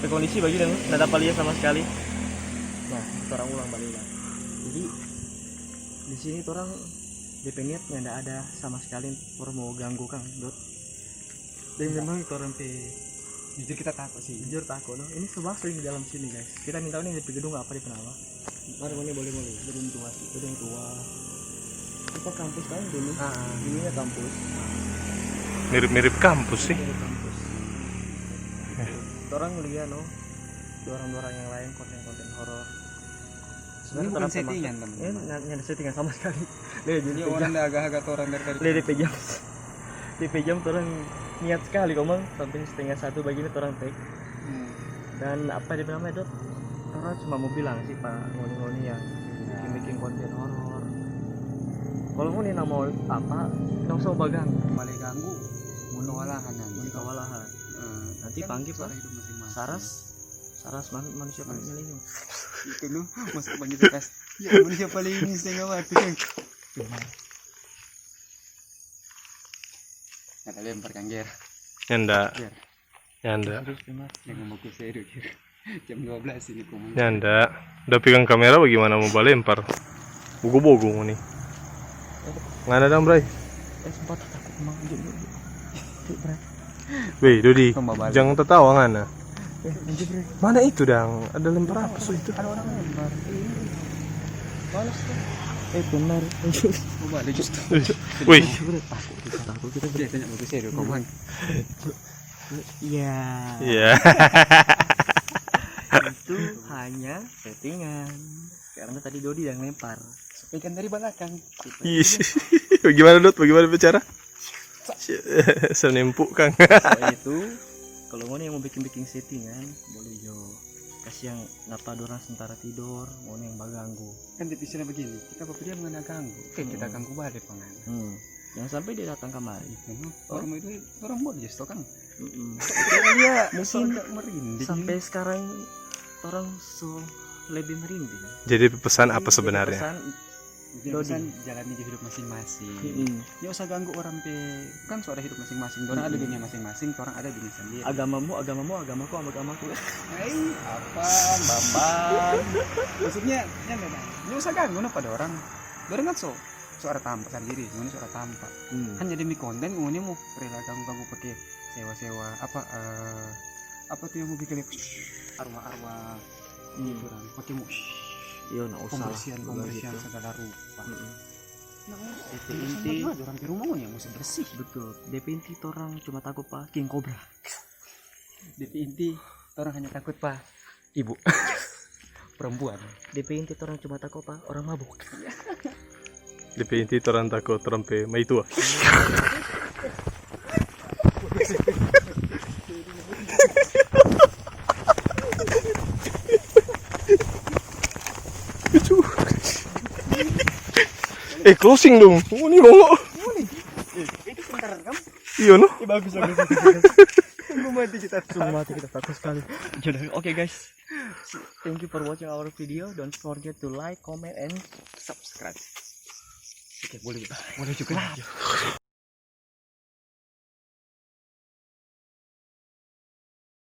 kondisi begini, nggak dapat lihat sama sekali. Nah, orang ulang balik lah. Jadi di sini orang DP niatnya nggak ada sama sekali orang mau ganggu Kang Dot. Dan memang orang jujur kita takut sih. jujur takut no. Ini sebab sering di dalam sini guys. Kita minta ini di gedung apa di penama? Mari boleh gedung tua sih, gedung tua. Apa kampus kan dulu? Ini ya kampus. Mirip-mirip kampus sih. Mirip kampus. Orang lihat no, orang yang lain konten-konten horor. Ini bukan settingan teman. Ini nggak ada settingan sama sekali. Lihat Ini orang agak-agak orang dari. Lihat DP jam orang niat sekali komang sampai 1:30 begini orang take. Dan apa dia namanya Dot? Orang cuma mau bilang sih Pak ngoni-ngoni yang bikin konten horor. Kalau ngoni nak mau apa, nggak usah bagang. Malah ganggu. Mau kewalahan nanti. Kewalahan. Nanti panggil Pak. Saras manusia paling milenium. Itu loh, masuk panggil bekas. Ya manusia paling ini saya nggak mati. Kata lempar Kang Ger. Nyanda. Ger. Nyanda. Yang mau ke serius Ger. Jam 12 ini komang. Nyanda. Udah pegang kamera bagaimana mau lempar? Bogo-bogo nih. Nggak ada dong, Bray. Sempat takut emang anjir. Weh, Dodi. Pembabalik. Jangan tertawa ngana. Anjir bre. Mana itu dang? Ada lempar apa sih itu? Ada orang lempar. Balas tuh. Benar. Mau balik justru. Wih. Takut kita Dia tanya mau ke serius komang. Iya. Iya. Itu hanya settingan. Karena tadi Dodi yang lempar. Pegang dari belakang. Yes. Bagaimana Dot? Bagaimana bicara? Senempuk Kang. Soal itu kalau mau yang mau bikin settingan boleh yo. Kasih yang ngapa orang sementara tidur, mau yang baganggu. Kan di istilah begini, kita bapak dia mengenal ganggu. Kita ganggu balik pangan. Yang sampai dia datang kemari. Orang itu orang mau just kan. Dia mungkin merinding. sampai sekarang orang lebih merinding. Jadi pesan apa sebenarnya? Pesan Dosan jalani hidup masing-masing. Ya usah ganggu orang kan suara hidup masing-masing. Orang ada dunia masing-masing, orang ada dunia sendiri. Agamaku, agamaku. Apaan, Bambang? Maksudnya, ya memang. Ya usah ganggu pada orang. Orang kan suara tampak sendiri, ini suara tampak. Hanya demi konten, ini mau rela ganggu pakai sewa-sewa apa tuh yang mau bikin arwah-arwah gitu kan. Pakai iya nak usah pembersihan segala rupa. DP inti orang di rumah yang mesti bersih. Betul. DP inti orang cuma takut Pak King Cobra. DP inti orang hanya takut Pak ibu perempuan. DP inti orang cuma takut Pak orang mabuk. DP inti orang takut terempe maitua. Closing dong. Oh, ini loh. Itu sebentar kamu. Iya no. Bagus. Tunggu mati kita takut sekali. Oke guys. Thank you for watching our video. Don't forget to like, comment and subscribe. Oke, boleh juga.